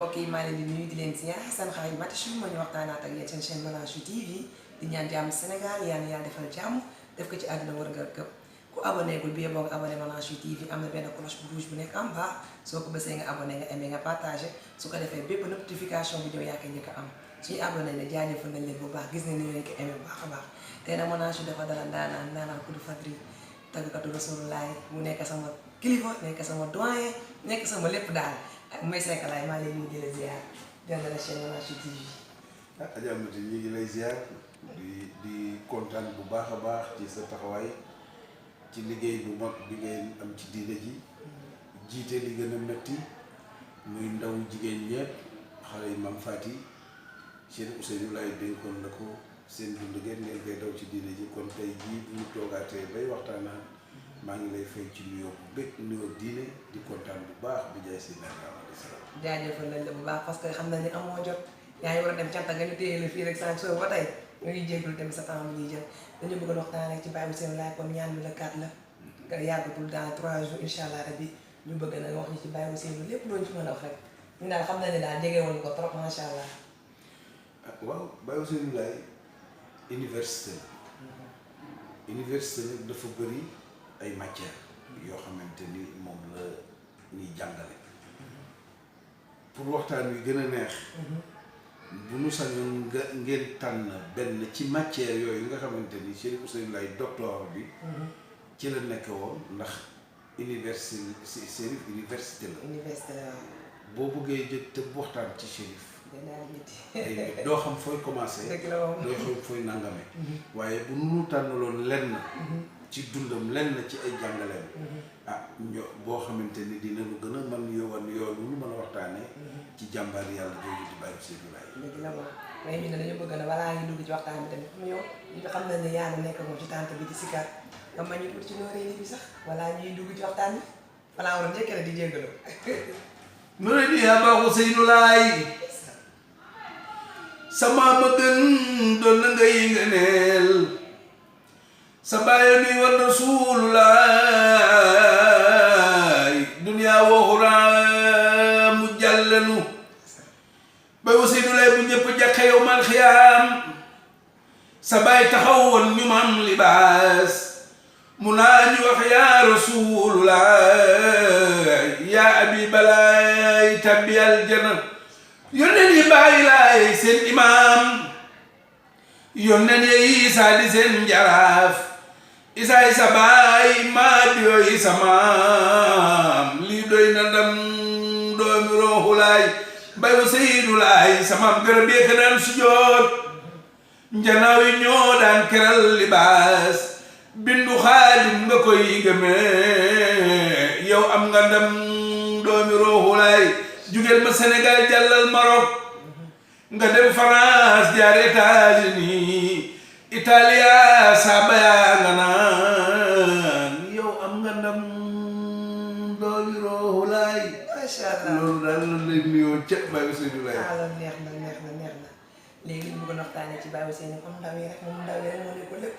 mbokk yi maa leen di nuyu di leen ziar seen xarit Mati Chou ma ñu waxtaanaat ak yéen seen chaîne Maman Chou TV di ñaan jàmm Sénégal yàlla defal jàmm def ko ci àdduna war nga këpp ku abonné gul bi yeboo nga abonné Maman Chou TV am na benn cloche bu rouge bu nekk en bas soo ko bësee nga abonné nga aimé nga partagé su ko defee bépp notification bu ñëw yaa koy njëkk a am suñu abonné ne jaajëfal nañ leen bu baax gis nañ ni ngeen ko aimé bu baax a baax tey nag Maman Chou dafa dalal ndaanaan ku du Fadri tàggkatu Rasulullah mu nekk sama kilifa nekk sama doyen nekk sama lépp daal ak may seekalaay maa leen di la ziar jënd la chaîne Maman Chou TV. Adja Mati ñu ngi lay ziar di kontaan bu baax a baax ci sa taxawaay ci liggéey bu mag bi ngeen am ci diine ji jiite li gën a metti muy ndaw jigéen ñëpp xale yi Mam Fati Cheikh Ousseynou Laye dénkoon la ko seen dund ngeen koy daw ci diine ji kon tey jii bu ñu toogaatee bay waxtaanaan maa ngi lay fay ci nuyoo bu bëgg nuyoo diine di kontaan bu baax bi jaay si naan jaajëfal nañ la bu baax parce que xam nañ ne amoo jot yaa ngi war a dem cant nga ñu téye la fii rek sànq soo ba tey nga ñuy jéggul tamit sa temps bi ñuy jël dañu bëgg a waxtaan rek ci Baye Ousseynou Laye comme ñaan bi la 4 la nga yàggatul dans 3 jours incha allah rabbi ñu bëgg na wax ñu ci Baye Ousseynou lépp loo ñu ci mën a wax rek ñu daal xam na ne daal jege woon ko trop macha allah. waaw Baye Ousseynou Laye université la université nag dafa bëri ay matières yoo xamante ni moom la ñuy jàngale pour waxtaan wi gën a neex bu nu sañoon nga ngeen tànn benn ci matière yooyu nga xamante ni Cheikh Ousseynou Laye docteur bi ci la nekk woon ndax université la boo bëggee jël te waxtaan ci Chérif doo xam fooy commencé doo xam fooy nangame waaye bu nu tànnaloon lenn ci dundam lenn ci ay jàngaleem boo xamante ni dina lu gën a mën yowan yoon lu mën a waxtaanee ci jàmbaar yàlla jooju di Baye Ousseynou Laye. dëgg la moom mais ñu ne dañu bëgg na balaa ngi dugg ci waxtaan bi tamit mu yow ñu xam nañ ne yaa ngi nekk moom ci tànt bi ci sikar nga ma ñu tuuti ci nooree bi sax balaa ñuy dugg ci waxtaan bi balaa waroon njëkk rek di jéggaloo. nooree ni yaa Baye Ousseynou Laye sama ma gën doon na ngay ngëneel sa bàyyi nuy war Rasulullah duniyaa waxuraa mu jàllanu Baye Ousseynou Laye bu ñëpp jàkka yow mal xiyaam sa bàyyi taxaw woon ñu mam libaas mu naa ñu wax yaa Rasulullah yaa abibalaay tabbi aljana yónneen yi bàyyi laay seen imaam yónneen yi Isaa di seen njaraaf Isaa sa baay maa di yooyu sa maam lii doy na ndam doomi Ruuhu Laay Baye Ousseynou Laye sa maam gërëm yee ka daan sujjoot njanaaw yi ñoo daan keral libaas bindu Xaadim nga koy gëmee yow am nga ndam doomi Ruuhu Laay jugeel ma Sénégal jàllal Maroc nga dem France jaar États-Unis Italia saaba yaa nga naan yow am nga ndam doomi Ruuhu Laay macha allah loolu daal la lay nuyoo ca Baye Ousseynou Laye. loolu neex na léegi ñu bëgg a waxtaanee ci Baye Ousseynou comme ndaw yi rek moom ndaw yi rek moo nekk lépp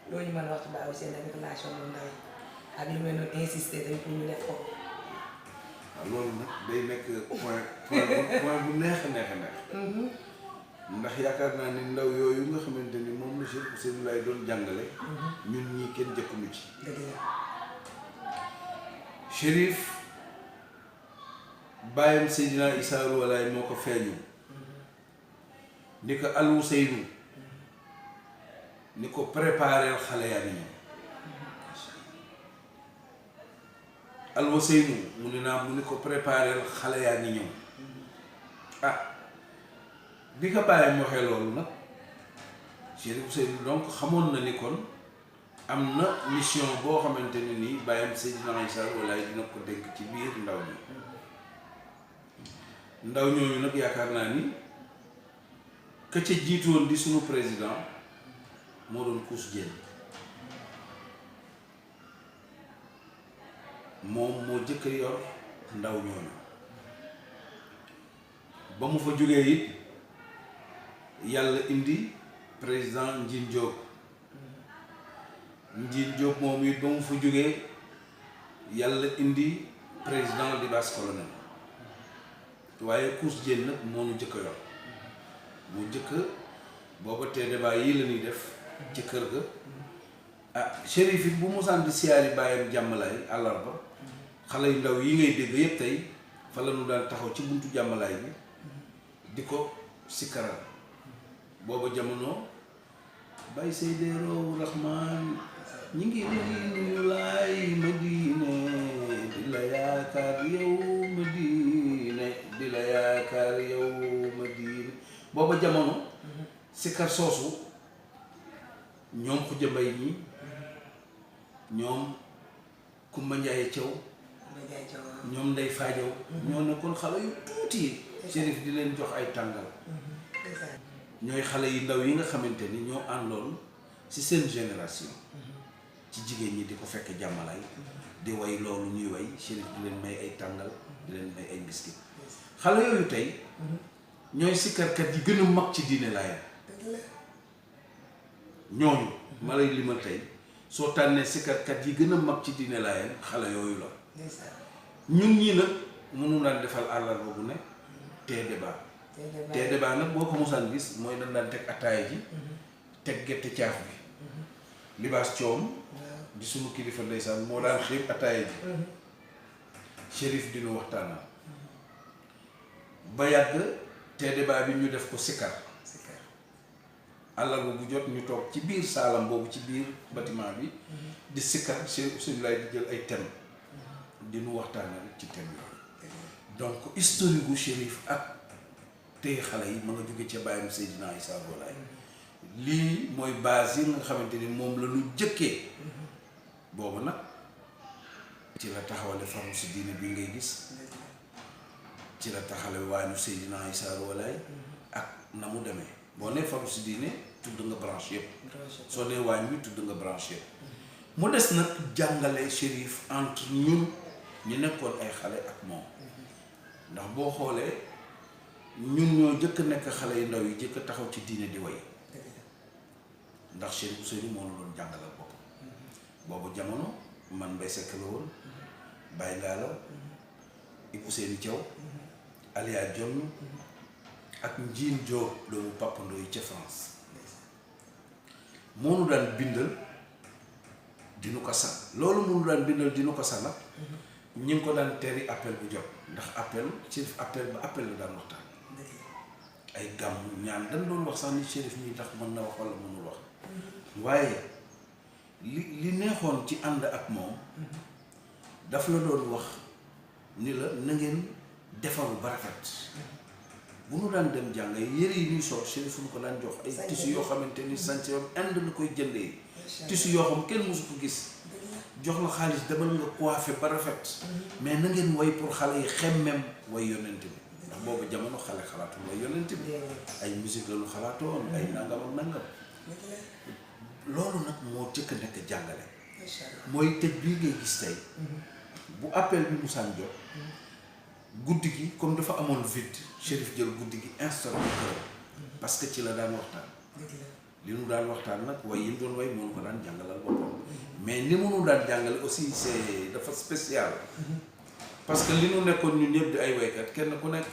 loolu ñu mën a wax ci Baye Ousseynou ak relation bu ndaw yi ak lu mel noonu insister dañ pour ñu def ko. waaw loolu nag day nekk point bu neex a neex ndax yaakaar naa ni ndaw yooyu nga xamante ni moom la Cheikh Ousseynou Laye doon jàngale ñun ñii kenn jëkkuñu ci dëgg la Chérif bàyyam Seydina Issa Rouhou Laye moo ko feeñu ni ko Al Ousseynou ni ko prépareel xale yaa ni ñëw Al Ousseynou mu ne naa mu ni ko prépareel xale yaa ngi ñëw bi ko bàyyam waxee loolu nag Cheikh Ousseynou donc xamoon na ni kon am na mission boo xamante ne nii bàyyam Seydina Issa Rouhou Laye dina ko dénk ci biir ndaw ñi ndaw ñooñu nag yaakaar naa ni ka ca jiitoon di sunu président moo doon Kous Dieng moom moo jëkk a yor ndaw ñooñu ba mu fa jógee it yàlla indi président Njin Diop moom it ba mu fa jógee yàlla indi président Libaas Colonel waaye Kous Diène nag moo nu jëkk a yor mu jëkk booba te débat yii la ñuy def ci kër ga ah Chérif it bu mosaan di siyaari bàyyam jàmmalaay àllarba xale yu ndaw yi ngay dégg yëpp tey fa la ñu daan taxaw ci buntu jàmmalaay bi di ko sikkaral booba jamono bay Seydou Rahman ñi ngi nuyu laay Madine di la yaakaar yow Madine di la yaakaar yow Madine booba jamono sikkar soosu ñoom Xuja Mbay ñi ñoom Kumba Njaaye Thiaw ñoom Ndey Faajaw ñoo nekkoon xale yu tuuti Chérif di leen jox ay tàngal ñooy xale yu ndaw yi nga xamante ni ñoo àndoon ci seen génération ci jigéen ñi di ko fekk jàmmalaay di way loolu ñuy way Chérif di leen may ay tàngal di leen may ay biscuit xale yooyu tey ñooy sikkarkat yi gën a mag ci diine Laayeen ñooñu ma lay limal tey soo tànnee sikkarkat yi gën a mag ci diine Laayeen xale yooyu la ñun ñii nag mënu daan defal àllarba bu ne tee débat nag boo ko mosaan gis mooy dañ daan teg ataaya ji teg gerte caaf bi libaas coom di sunu kilifa ndeysaan moo daan xiib ataaya ji Chérif dina waxtaanal ba yàgg tee débat bi ñu def ko sikkar àllarba bu jot ñu toog ci biir saalam boobu ci biir bâtiment bi di sikkar Chérif Ousseynou Laye di jël ay thème di nu waxtaanal ci thème yooyu donc historique gu Chérif ak tey xale yi ma nga jóge ca bàyyam Seydina Issa Rouhou Laye lii mooy base yi nga xamante ni moom la ñu jëkkee boobu nag ci la taxawale faru si diine bi ngay gis ci la taxawale waañu Seydina Issa Rouhou Laye ak na mu demee boo nee faru si diine tudd nga branche yëpp soo nee waañ bi tudd nga branche yëpp mu des nag jàngale Chérif entre ñun ñu nekkoon ay xale ak moom ndax boo xoolee ñun ñoo jëkk nekk xale yu ndaw yi jëkk taxaw ci diine di way ndax Chérif Ousseynou moo la doon jàngalal bopp boobu jamono man Mbay Sekk la woon Baye Ngala Ibou Seyni Thiaw Aliya Diom ak Njiin Diop doomu Papa Ndoye ca France moo nu daan bindal dinu ko san loolu moo nu daan bindal dinu ko san nag ñu ngi ko daan teri appel bu jot ndax appel Chérif appel ba appel la daan waxtaan ay gàmmu ñaan dañ doon wax sax ni Chérif ñi tax mën na wax wala mënul wax waaye li neexoon ci ànd ak moom daf la doon wax ni la na ngeen defaru ba rafet bu nu daan dem jàng yëre yi ñuy sol Chérif fu ñu ko daan jox ay tissu yoo xamante ni sañse yoon Inde la koy jëndee tissu yoo xam kenn mosu ko gis jox la xaalis demal nga coiffé ba rafet mais na ngeen way pour xale yi xemmem way yonent bi ndax boobu jamono xale xalaatul way yonent bi ay musique la lu xalaatoon ay nangam ak nangam loolu nag moo jëkk nekk jàngale mooy tëj bii ngay gis tey bu appel bi musaan jot guddi gi comme dafa amoon vide Chérif jël guddi gi installé ko parce que ci la daan waxtaan li nu daan waxtaan nag way yi mu doon way moom ko daan jàngalal boppam mais ni mu nu daan jàngale aussi c'est dafa spécial parce que li nu nekkoon ñun ñëpp di ay waykat kenn ku nekk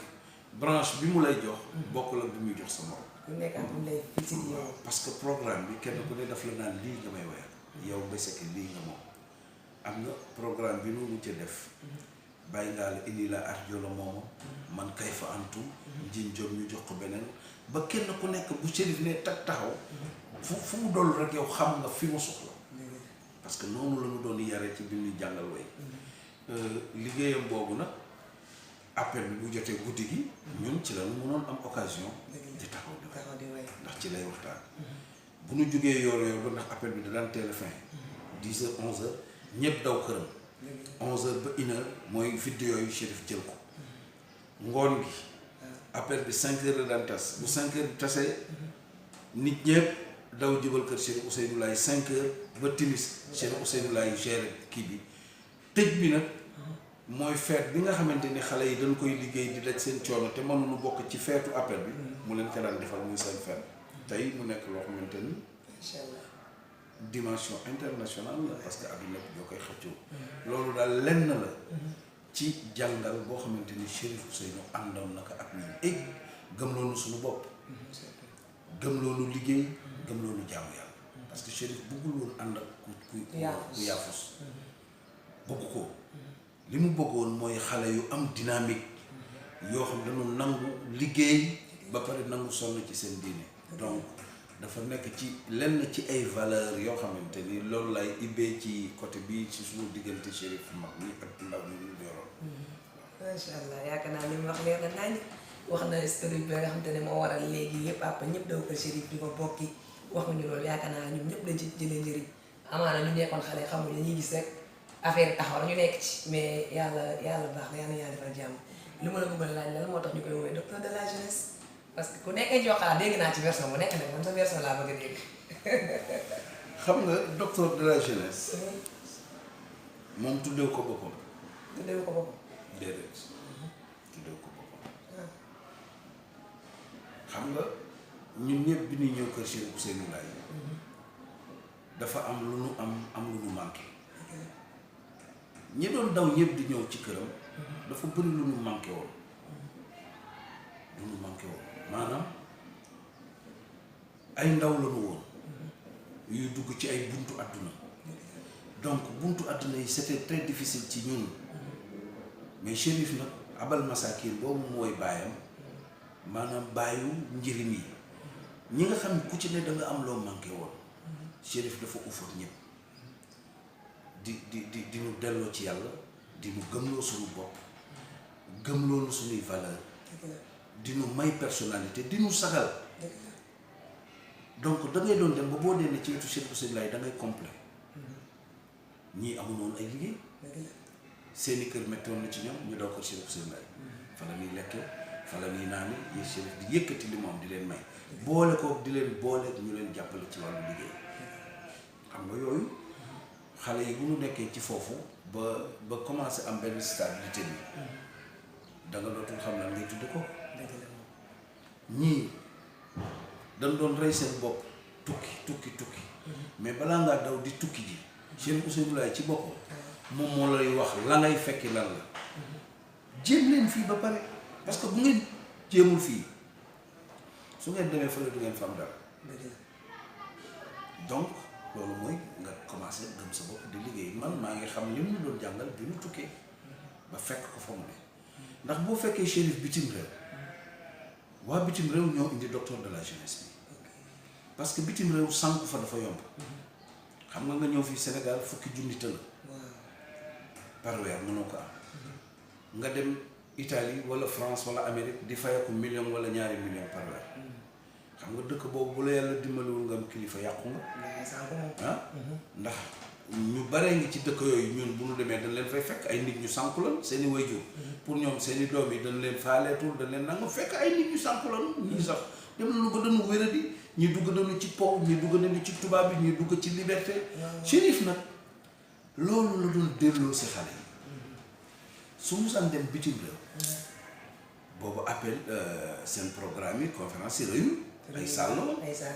branche bi mu lay jox bokkul ak bi muy jox sa morom ku nekk ak mu lay visite yow parce que programme bi kenn ku ne daf la naan lii nga may wayal yow Mbay Sekk lii nga moom am na programme bi nu mujjee def bàyyi ngaa la indi la arjola moomu man kay fa antu njiñ jom ñu jox ko beneen ba kenn ku nekk bu Chérif ne tag taxaw fu mu doll rek yow xam nga fi mu soxla parce que noonu la ñu doon yare ci bi ñuy jàngal way liggéeyam boobu nag appel bi bu jotee guddi gi ñun ci la ñu mënoon am occasion di taxaw di way ndax ci lay waxtaan bu ñu jógee yor ba ndax appel bi da daan teel a fin 10 heures 11 heures ñëpp daw këram 11 heures ba 1 heure mooy vidéo yu Chérif jël ko ngoon gi appel bi 5 heures la daan tas bu 5 heures bi tasee nit ñëpp daw jëbal kër Chérif Ousseynou Laye 5 heures ba timis Chérif Ousseynou Laye géré kii bi tëj bi nag mooy feet bi nga xamante ni xale yi dañ koy liggéey di daj seen coono te mënuñu bokk ci feetu appel bi mu leen ko daan defal muy seen feet tey mu nekk loo xamante ni dimension internationale la parce que adduna bi ñoo koy xëccoo loolu daal lenn la ci jàngal boo xamante ni Chérif Ousseynou àndoon na ko ak ñun et gëm loonu suñu bopp gëm loonu liggéey gëm loonu jaamu yàlla parce que Chérif bëggul woon ànd ak ku yaafus bëgg ko li mu bëggoon mooy xale yu am dynamique yoo xam dañu nangu liggéey ba pare nangu sonn ci seen diine donc dafa nekk ci lenn ci ay valeurs yoo xamante ni loolu lay ibbee ci côté bi ci suñu diggante Chérif mag ñi ak ndaw ñi ñu yoroon. macha allah yaakaar naa li mu wax leer na nañ wax na historique bi nga xamante ne moo waral léegi yëpp àpp ñëpp daw ko Chérif di ko bokki waxuñu loolu yaakaar naa ñun ñëpp dañ ci jëlee njëriñ amaana ñu nekkoon xale xamul dañuy gis rek affaire taxaw na ñu nekk ci mais yàlla baax na yàlla defal jàmm li ma la bëgg a laaj lan moo tax ñu koy woowee docteur de la jeunesse. parce que ku nekk joxaa dégg naa ci version bu nekk nag man sa version laa bëgg a dégg. xam nga docteur de la jeunesse moom tuddee ko boppam. tuddee ko boppam. déedéet tuddee ko boppam. xam nga ñun ñëpp bi ñuy ñëw kër Chérif Ousseynou Laye dafa am lu nu am lu nu manqué ñi doon daw ñëpp di ñëw ci këram dafa bëri lu nu manqué woon maanaam ay ndaw la nu woon yuy dugg ci ay buntu àdduna donc buntu àdduna yi c'était très difficile ci ñun mais Chérif nag abal masakin boobu mooy baayam maanaam baayu njëriñ yi ñi nga xam ne ku ci ne da nga am loo manqué woon Chérif dafa ufoon ñëpp di ñu delloo ci yàlla di ñu gëmloo suñu bopp gëmloo suñuy valeur di ñu may personnalité di ñu sagal donc da ngay doon dem ba boo dee ci wetu Chérif Ousseynou Laye da ngay complet ñii amul woon ay liggéey seeni kër mettoon na ci ñoom ñu daw kër Chérif Ousseynou Laye fa la ñuy lekkee fa la ñuy naani yi Chérif di yëkkati li moom di leen may boole ko di leen boole ñu leen jàppale ci wàllu liggéey xam nga yooyu xale yi bu ñu nekkee ci foofu ba commencé am benn stabilité bi da nga dootul xam lan ngay tudd ko ñii dañ doon rey seen bopp tukki mais balaa ngaa daw di tukki ji Chérif Ousseynou Laye ci boppam moom moo lay wax la ngay fekki lan la jéem leen fii ba pare parce que bu ngeen jéemul fii su ngeen demee fële du ngeen fa am dara donc loolu mooy nga commencé gëm sa bopp di liggéey man maa ngi xam li mu doon jàngal bi ñu tukkee ba fekk ko fa mu ne ndax boo fekkee Chérif bitim réew waa bitim réew ñoo indi docteur de la jeunesse bi parce que bitim réew sànq fa dafa yomb xam nga ñëw fii Sénégal fukki junni tëla par weer mënoo ko am nga dem Italie wala France wala Amérique di fayeku million wala ñaari million par weer xam nga dëkk boobu bu la yàlla dimbaliwul nga am kilifa yàqu nga ndax ñu bare ngi ci dëkk yooyu ñun bu ñu demee dañ leen fay fekk ay nit ñu sànku lan seeni waajur pour ñoom seeni doom yi dañ leen faaleetul dañ leen nangu fekk ay nit ñu sànku lan ñii sax dem nañu ba dañu wéradi ñi dugg nañu ci po ñi dugg nañu ci tubaab bi ñi dugg ci liberté Chérif nag loolu la doon delloo si xale yi su musaan dem bitim réew boobu appel seen programme yi conférence yi réew ay sàll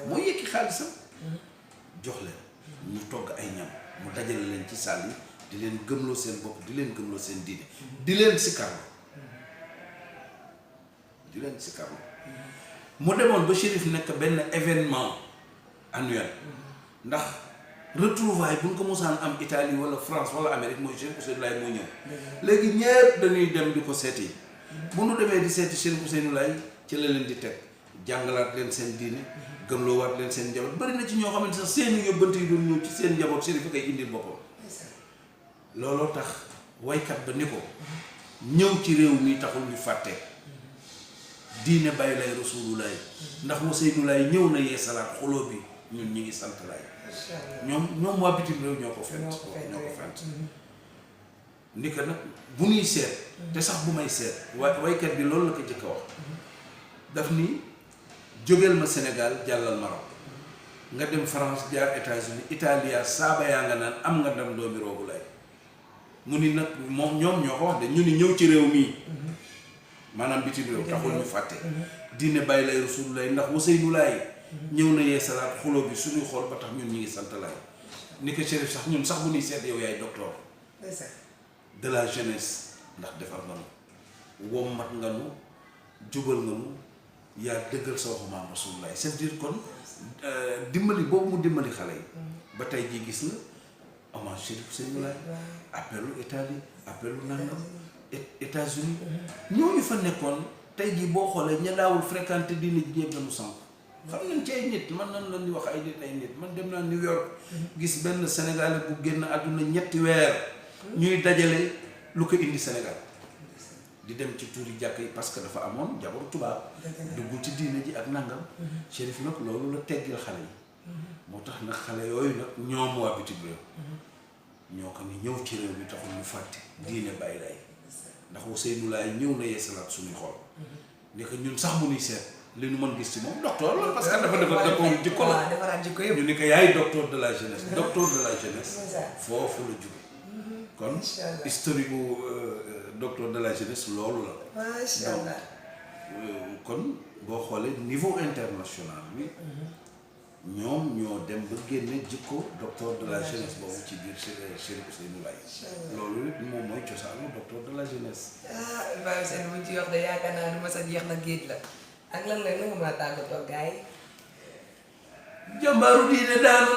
mooy yëkki xaalisam jox leen ñu togg ay ñam mu dajale leen ci sàll yi di leen gëmloo seen bopp di leen gëmloo seen diine di leen sikarloo mu demoon ba Chérif nekk benn événement annuel ndax retrouvaille bu ñu ko mosaan am Italie wala France wala Amérique mooy Chérif Ousseynou Laye mooy ñëw léegi ñëpp dañuy dem di ko seeti bu nu demee di seeti Chérif Ousseynou Laye ci la leen di teg jàngalaat leen seen diine gëmloowaat leen seen njaboot bari na ci ñoo xamante sax seeni yóbbante yi doon ñëw ci seen njaboot Chérif a koy indil boppam looloo tax waykat ba ni ko ñëw ci réew mi taxul ñu fàtte diine bàyyi lay Rasulullaay ndax Ousseynou Laye ñëw na yeesalaat xoloo bi ñun ñi ngi sant Laay ñoom waa bitim réew ñoo ko fent ni ko nag bu ñuy seet te sax bu may seet waykat bi loolu la ko jëkk a wax daf ni jógeel ma Sénégal jàllal Maroc nga dem France jaar États-Unis Italia saaba yaa nga naan am nga ndam doomi Roogu Laay mu ni nag moom ñoom ñoo ko wax de ñu ni ñëw ci réew mii maanaam bitim réew taxul ñu fàtte diine bàyyi lay Rasulullaay ndax Ousseynou Laye ñëw na yee salaat xuloo bi suñuy xool ba tax ñun ñi ngi sant Laay ni ko Chérif sax ñun sax bu ñuy seet yow yaay docteur de la jeunesse ndax defar nga nu wommat nga nu jubal nga nu yaa dëggal sa waxu maam Rasulullah c'est-à-dire kon dimbali boobu mu dimbali xale yi ba tey jii gis nga hommage Chérif Ousseynou Laye appelu Italie appelu nangam États-Unis ñooñu fa nekkoon tey jii boo xoolee ña daawul fréquenté diine ji ñëpp dañu sànq xam nañ ci ay nit man nan la ñuy wax ay nit man dem naa New York gis benn Sénégalais bu génn àdduna 3 weer ñuy dajale lu ko indi Sénégal di dem ci tuuri jàkk yi parce que dafa amoon jabaru tubaab duggul ci diine ji ak nangam Chérif nag loolu la teggil xale yi moo tax nag xale yooyu nag ñoom waa bitim réew ñoo ko ni ñëw ci réew mi taxul ñu fàtte diine bàyyi lay ndax Ousseynou Laye ñëw na yeesalaat suñuy xol ne que ñun sax mu nuy seet li ñu mën gis ci moom docteur la parce que dafa dëkkoon jikko la ñu ni ko yaay docteur de la jeunesse foofu la jóge kon historique bu docteur de la jeunesse loolu la macha allah kon boo xoolee niveau international bi ñoom ñoo dem ba génne jikko docteur de la jeunesse boobu ci biir Chérif Ousseynou Laye loolu it moom mooy cosaanu docteur de la jeunesse Baye Ousseynou buñ ci wax de yaakaar naa ni ma sa jeex na géej la ak lan la nga mën a tàggatoo gaay yi jàmbaaru diine daanu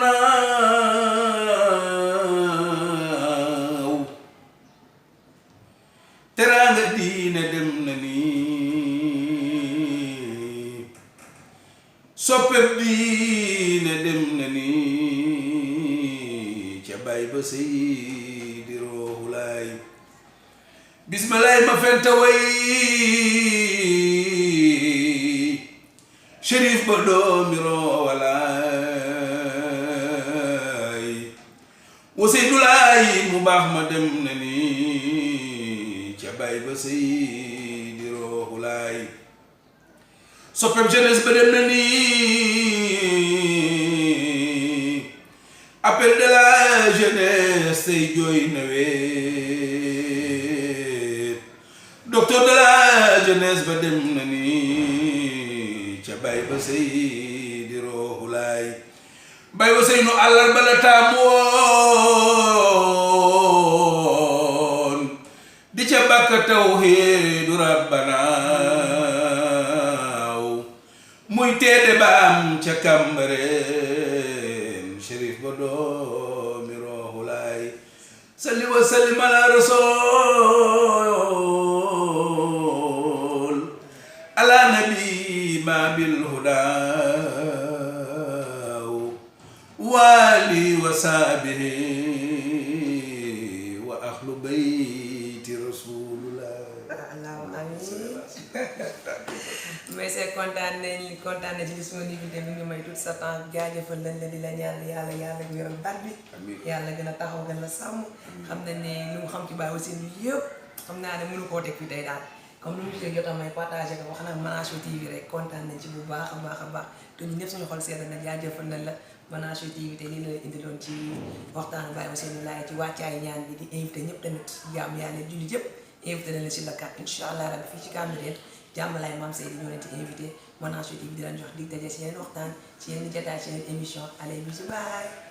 naaw teraanga diine dem na nii soppeb diine dem na nii ca bay ba Seydi Ruuhu Laay bismalaay ma fenta way Chérif ba doomi Roowa Laay Ousseynou Laye mu baax ma dem na ni ca bay ba Seydi Ruuhu Laay soppem jeunesse ba dem na ni appel de la jeunesse tey jooy na weet docteur de la jeunesse ba dem na ni ca bay ba Seydi Ruuhu Laay bay Ousseynou àllarba la taamu woon di ca bàkk tawhiidu rabbanaaw muy teede ba am ca Cambérène Chérif ba doomi Ruuhu Laay salli wa sallim ala rasool ala nabi ma bil hudaa wali wa sahbihi wa ahlu bayti rasulullah allahumma amiin mais c'est kontaan nañ ci disponibilité bi nga may tout sa temps jaajëfal lañ la di la ñaan yàlla wéral baat bi yàlla gën a taxaw gën la sàmm xam nañ ne lu mu xam ci Baye Ousseynou yëpp xam naa ne mënu koo teg fi tey daal comme lu mu see jot a may partagé ko wax na Manasou TV rek kontaan nañ ci bu baax a baax te ñu ñëpp suñu xol sedd na jaajëfal nañ la Manasou TV te lii la indiloon ci waxtaanu Baye Ousseynou Laye ci wàccaay ñaan bi di invité ñëpp tamit jaam yàlla jullit yëpp invité nañ la si la kat incha allah rabbi fii ci Cambérène jàmmalaay Mame Seydi ñoo leen ci invité Manasou TV di leen jox dig daje si yeneen waxtaan ci yeneen jotaay ci yeneen émission allez bisous bye